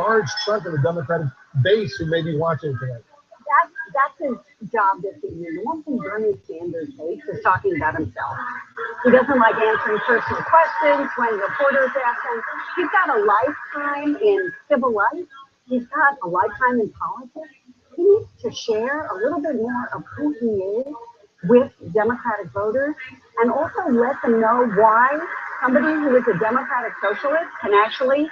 large chunk of the Democratic base who may be watching tonight. That's his job this evening. The one thing Bernie Sanders hates is talking about himself. He doesn't like answering personal questions when reporters ask him. He's got a lifetime in civil life. He's got a lifetime in politics. He needs to share a little bit more of who he is with Democratic voters and also let them know why somebody who is a Democratic socialist can actually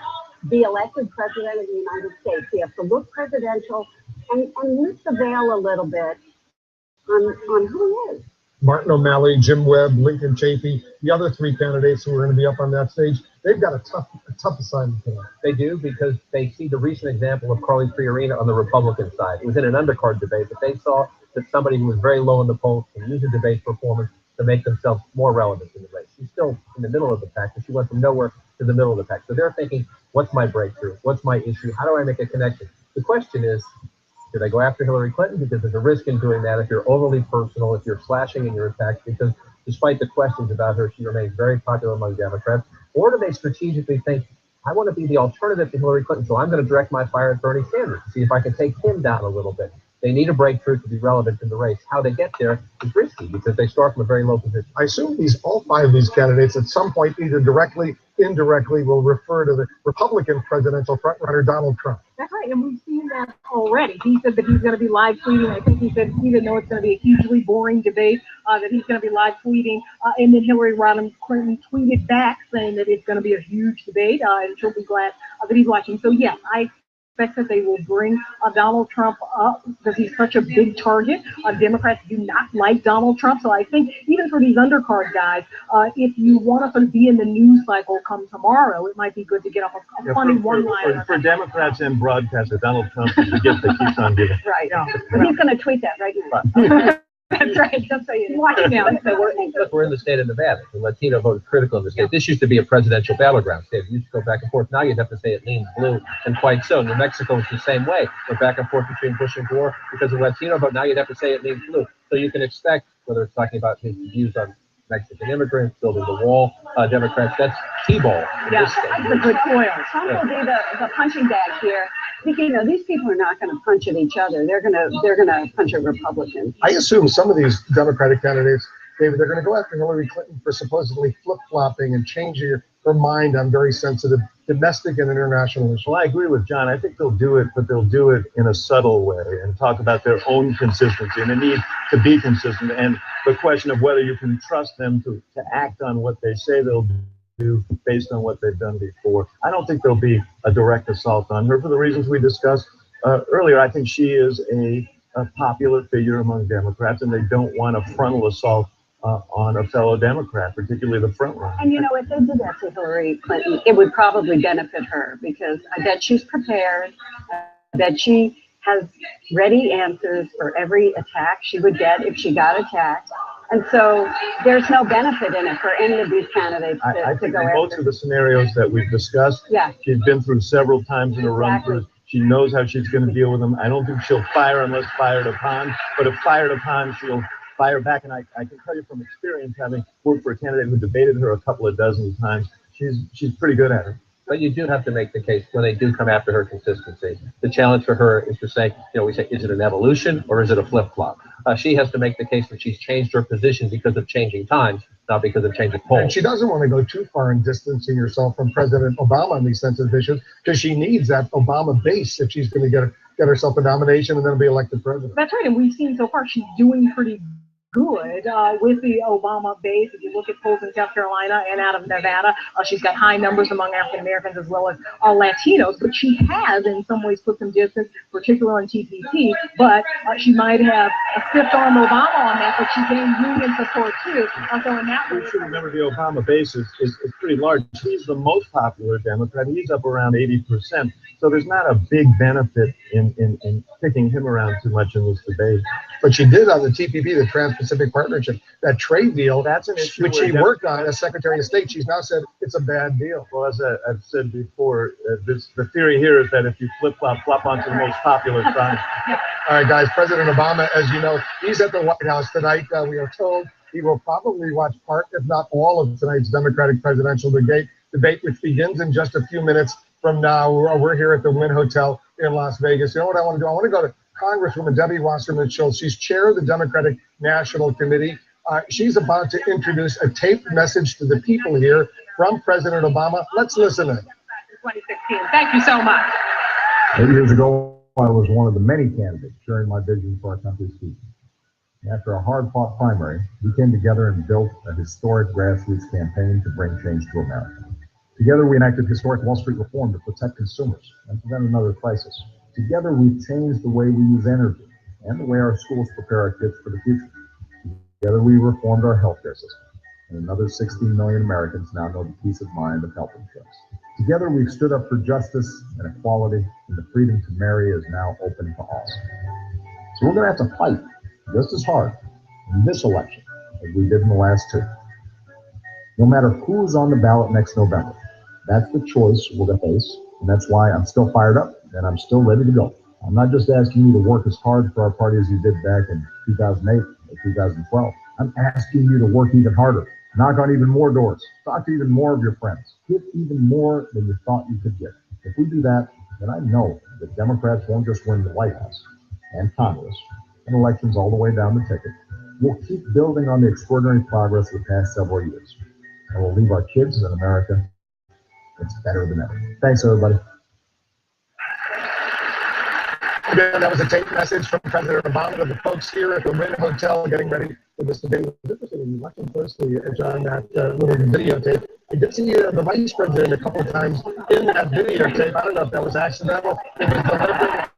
be elected president of the United States. He has to look presidential and lift the veil a little bit on who he is. Martin O'Malley, Jim Webb, Lincoln Chafee, the other three candidates who are going to be up on that stage, they've got a tough assignment tonight. They do, because they see the recent example of Carly Fiorina on the Republican side. It was in an undercard debate, but they saw that somebody who was very low in the polls can use a debate performance to make themselves more relevant in the race. She's still in the middle of the pack, but she went from nowhere to the middle of the pack. So they're thinking, what's my breakthrough? What's my issue? How do I make a connection? The question is, should I go after Hillary Clinton? Because there's a risk in doing that if you're overly personal, if you're slashing in your attacks, because despite the questions about her, she remains very popular among Democrats. Or do they strategically think, I want to be the alternative to Hillary Clinton, so I'm going to direct my fire at Bernie Sanders to see if I can take him down a little bit. They need a breakthrough to be relevant in the race. How they get there is risky because they start from a very low position. I assume all five of these candidates at some point, either directly, indirectly, will refer to the Republican presidential frontrunner, Donald Trump. That's right, and we've seen that already. He said that he's going to be live tweeting. I think he said, even though it's going to be a hugely boring debate, that he's going to be live tweeting. And then Hillary Rodham Clinton tweeted back saying that it's going to be a huge debate, and she'll be glad that he's watching. So yes, I expect that they will bring Donald Trump up because he's such a big target. Democrats do not like Donald Trump, so I think even for these undercard guys, if you want to sort of be in the news cycle come tomorrow, it might be good to get up a funny one-liner. For Democrats and broadcasters, Donald Trump is the gift that keeps on giving. Right. But he's going to tweet that right now. That's right. Just so you watch now. We're in the state of Nevada. The Latino vote is critical in the state. This used to be a presidential battleground state. It used to go back and forth. Now you'd have to say it leans blue, and quite so. New Mexico is the same way. We're back and forth between Bush and Gore because of Latino vote. Now you'd have to say it leans blue. So you can expect, whether it's talking about his views on Mexican immigrants, building the wall, Democrats, that's T-ball. Yeah, that's a good point. Trump will be the punching bag here. Thinking, these people are not going to punch at each other. They're gonna punch at Republicans. I assume some of these Democratic candidates, David, they're going to go after Hillary Clinton for supposedly flip-flopping and changing her mind on very sensitive domestic and international issues. Well, I agree with John. I think they'll do it, but they'll do it in a subtle way and talk about their own consistency and the need to be consistent, and the question of whether you can trust them to act on what they say they'll do based on what they've done before. I don't think there'll be a direct assault on her for the reasons we discussed earlier. I think she is a popular figure among Democrats, and they don't want a frontal assault on a fellow Democrat, particularly the front line. And if they did that to Hillary Clinton, it would probably benefit her because I bet she's prepared. I bet she has ready answers for every attack she would get if she got attacked. And so there's no benefit in it for any of these candidates I think in most of the scenarios that we've discussed, she's been through several times in a run through. She knows how she's going to deal with them. I don't think she'll fire unless fired upon, but if fired upon, she'll fire back. And I can tell you from experience, having worked for a candidate who debated her a couple of dozen times, she's pretty good at it. But you do have to make the case when they do come after her consistency. The challenge for her is to say, we say, is it an evolution or is it a flip-flop? She has to make the case that she's changed her position because of changing times, not because of changing polls. And she doesn't want to go too far in distancing herself from President Obama on these sensitive issues because she needs that Obama base if she's going to get herself a nomination and then be elected president. That's right, and we've seen so far she's doing pretty good with the Obama base. If you look at polls in South Carolina and out of Nevada, she's got high numbers among African Americans as well as Latinos, but she has in some ways put some distance, particularly on TPP, but she might have a stiff arm Obama on that, but she gained union support too. So in that way, we should remember the Obama base is pretty large. He's the most popular Democrat. He's up around 80%. So there's not a big benefit in picking him around too much in this debate. But she did on the TPP, the Trans-Pacific Partnership, that trade deal, that's an issue which she worked on as Secretary of State. She's now said it's a bad deal. Well, as I've said before, the theory here is that if you flop onto the most popular side. All right, guys, President Obama, as you know, he's at the White House tonight. We are told he will probably watch part, if not all, of tonight's Democratic presidential debate, which begins in just a few minutes. from now. We're here at the Wynn Hotel in Las Vegas. You know what I want to do? I want to go to Congresswoman Debbie Wasserman Schultz. She's chair of the Democratic National Committee. She's about to introduce a taped message to the people here from President Obama. Let's listen in. 2016. Thank you so much. 8 years ago, I was one of the many candidates sharing my vision for our country's future. After a hard-fought primary, we came together and built a historic grassroots campaign to bring change to America. Together, we enacted historic Wall Street reform to protect consumers and prevent another crisis. Together, we've changed the way we use energy and the way our schools prepare our kids for the future. Together, we reformed our healthcare system, and another 16 million Americans now know the peace of mind of health insurance. Together, we've stood up for justice and equality, and the freedom to marry is now open to all. So we're going to have to fight just as hard in this election as we did in the last two. No matter who's on the ballot next November, that's the choice we're going to face, and that's why I'm still fired up and I'm still ready to go. I'm not just asking you to work as hard for our party as you did back in 2008 or 2012. I'm asking you to work even harder, knock on even more doors, talk to even more of your friends, get even more than you thought you could get. If we do that, then I know that Democrats won't just win the White House and Congress and elections all the way down the ticket. We'll keep building on the extraordinary progress of the past several years, and we'll leave our kids in America that's better than ever. Thanks, everybody. Again, that was a tape message from President Obama to the folks here at the Wynn Hotel getting ready for this debate. It was interesting, watching closely, John, that little videotape. I did see the vice president a couple of times in that videotape. I don't know if that was accidental. It was deliberate.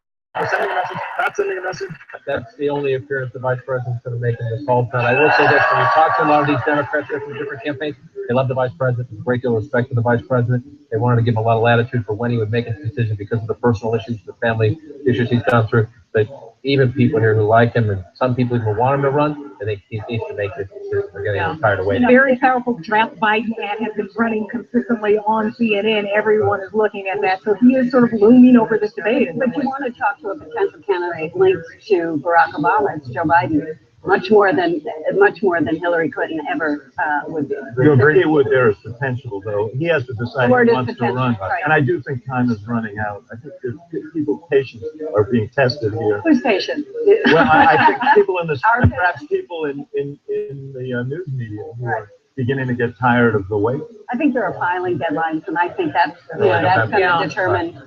Sending a message, not sending a message. That's the only appearance the vice president's going to make in this whole time. I will say this, when you talk to a lot of these Democrats here from different campaigns, they love the vice president, a great deal of respect for the vice president. They wanted to give him a lot of latitude for when he would make his decision because of the personal issues, the family issues he's gone through. But even people here who like him, and some people even want him to run, I think he needs to make this decision. They're getting tired of waiting. A very powerful draft Biden ad has been running consistently on CNN. Everyone is looking at that. So he is sort of looming over this debate. But you want to talk to a potential candidate linked to Barack Obama, it's Joe Biden, much more than Hillary Clinton ever would be. You agree with there is potential, though. He has to decide if he wants to run. Right. And I do think time is running out. I think people's patience are being tested here. Who's patient? Well, I think people in this, perhaps people in the news media who are beginning to get tired of the wait. I think there are filing deadlines, and I think that's going to determine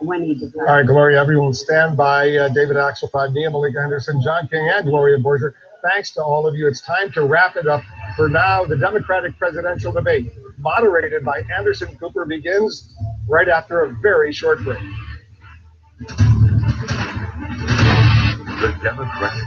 when he decides. All right, Gloria, everyone stand by. David Axelrod, Nia Malika Henderson, John King, and Gloria Borger. Thanks to all of you. It's time to wrap it up. For now, the Democratic presidential debate, moderated by Anderson Cooper, begins right after a very short break. The Democratic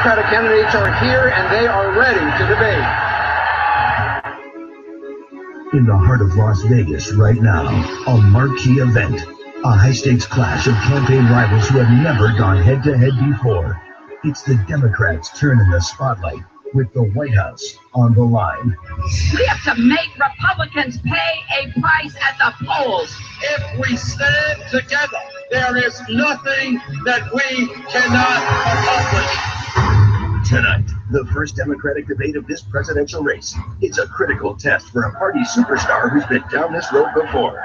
Democratic candidates are here and they are ready to debate. In the heart of Las Vegas right now, a marquee event, a high-stakes clash of campaign rivals who have never gone head-to-head before. It's the Democrats' turn in the spotlight, with the White House on the line. We have to make Republicans pay a price at the polls. If we stand together, there is nothing that we cannot accomplish. Tonight, the first Democratic debate of this presidential race. It's a critical test for a party superstar who's been down this road before.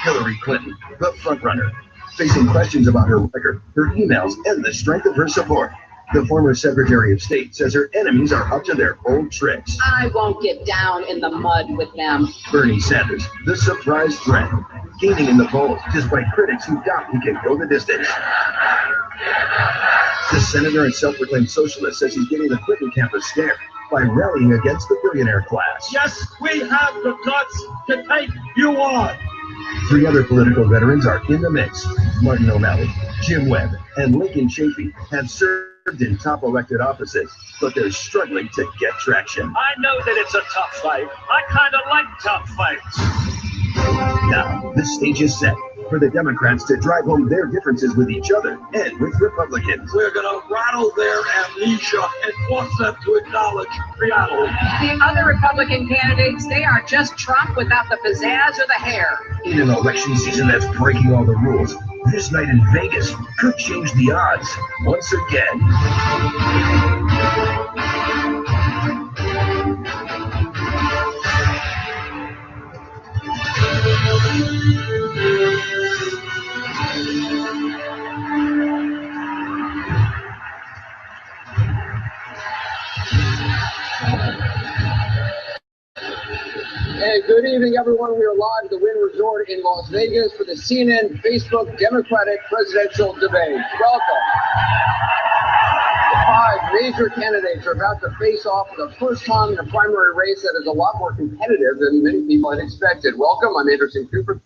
Hillary Clinton, the frontrunner, facing questions about her record, her emails, and the strength of her support. The former Secretary of State says her enemies are up to their old tricks. I won't get down in the mud with them. Bernie Sanders, the surprise threat, gaining in the polls despite critics who doubt he can go the distance. The senator and self-proclaimed socialist says he's giving the Clinton camp a scare by rallying against the billionaire class. Yes, we have the guts to take you on. Three other political veterans are in the mix. Martin O'Malley, Jim Webb, and Lincoln Chafee have served in top elected offices, but they're struggling to get traction. I know that it's a tough fight. I kind of like tough fights. Now, the stage is set for the Democrats to drive home their differences with each other and with Republicans. We're going to rattle their amnesia and force them to acknowledge reality. The other Republican candidates, they are just Trump without the pizzazz or the hair. In an election season that's breaking all the rules, this night in Vegas could change the odds once again. Hey, good evening, everyone. We are live at the Wynn Resort in Las Vegas for the CNN Facebook Democratic Presidential Debate. Welcome. The five major candidates are about to face off for the first time in a primary race that is a lot more competitive than many people had expected. Welcome. I'm Anderson Cooper.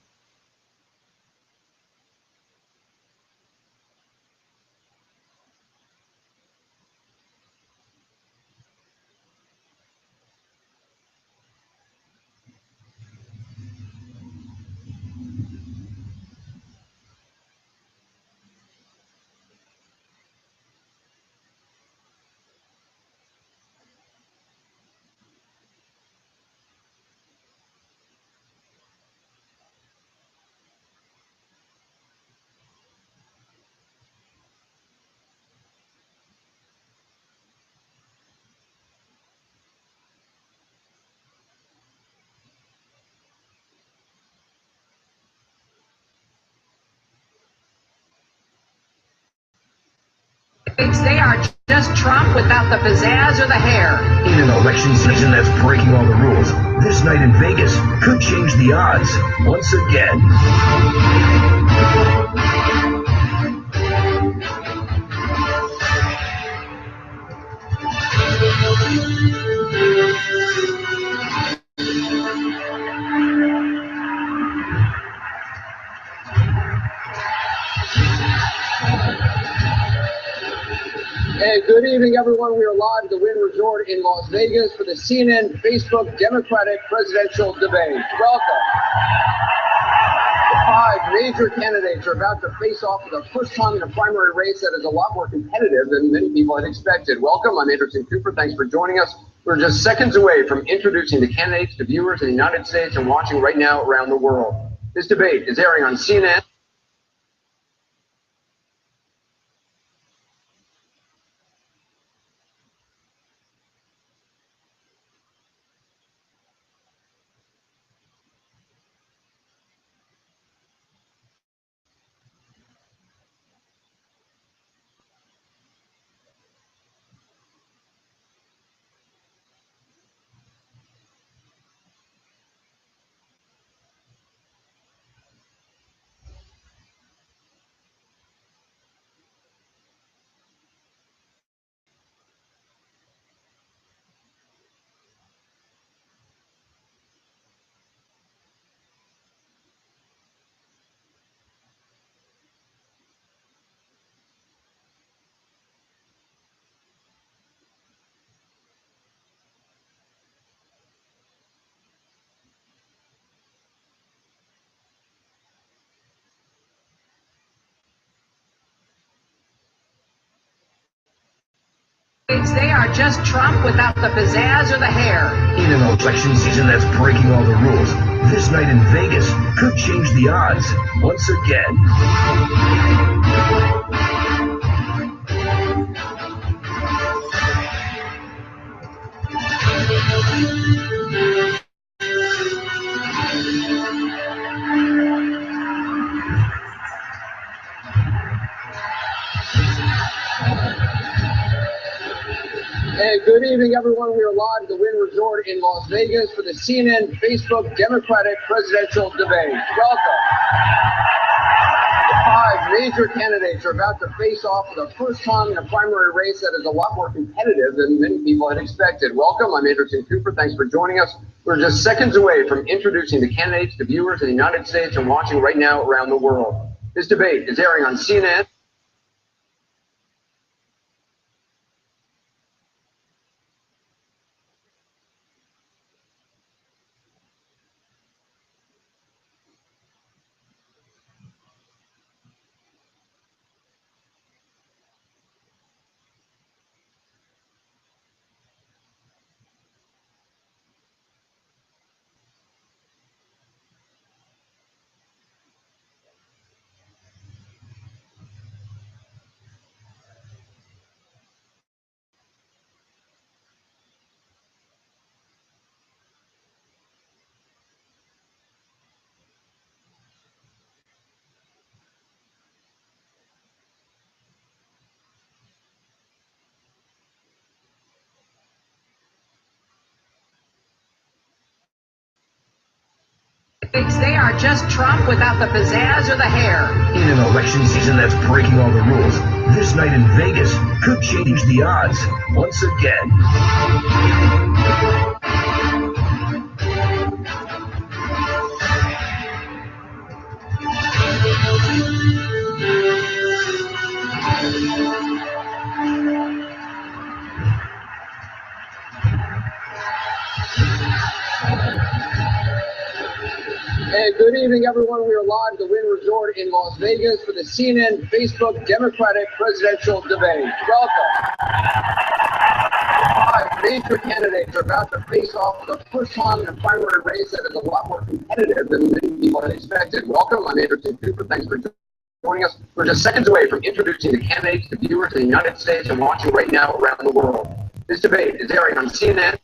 They are just Trump without the pizzazz or the hair. In an election season that's breaking all the rules, this night in Vegas could change the odds once again. Hey, good evening, everyone. We are live at the Wynn Resort in Las Vegas for the CNN Facebook Democratic Presidential Debate. Welcome. The five major candidates are about to face off for the first time in a primary race that is a lot more competitive than many people had expected. Welcome. I'm Anderson Cooper. Thanks for joining us. We're just seconds away from introducing the candidates to viewers in the United States and watching right now around the world. This debate is airing on CNN. They are just Trump without the pizzazz or the hair. In an election season that's breaking all the rules, this night in Vegas could change the odds once again. Hey, good evening, everyone. We are live at the Wynn Resort in Las Vegas for the CNN Facebook Democratic presidential debate. Welcome. The 5 major candidates are about to face off for the first time in a primary race that is a lot more competitive than many people had expected. Welcome. I'm Anderson Cooper. Thanks for joining us. We're just seconds away from introducing the candidates to viewers in the United States and watching right now around the world. This debate is airing on CNN. They are just Trump without the pizzazz or the hair. In an election season that's breaking all the rules, this night in Vegas could change the odds once again. Hey, good evening, everyone. We are live at the Wynn Resort in Las Vegas for the CNN Facebook Democratic presidential debate. Welcome. The 5 major candidates are about to face off for the first time in a primary race that is a lot more competitive than many people had expected. Welcome. I'm Anderson Cooper. Thanks for joining us. We're just seconds away from introducing the candidates to viewers in the United States and watching right now around the world. This debate is airing on CNN.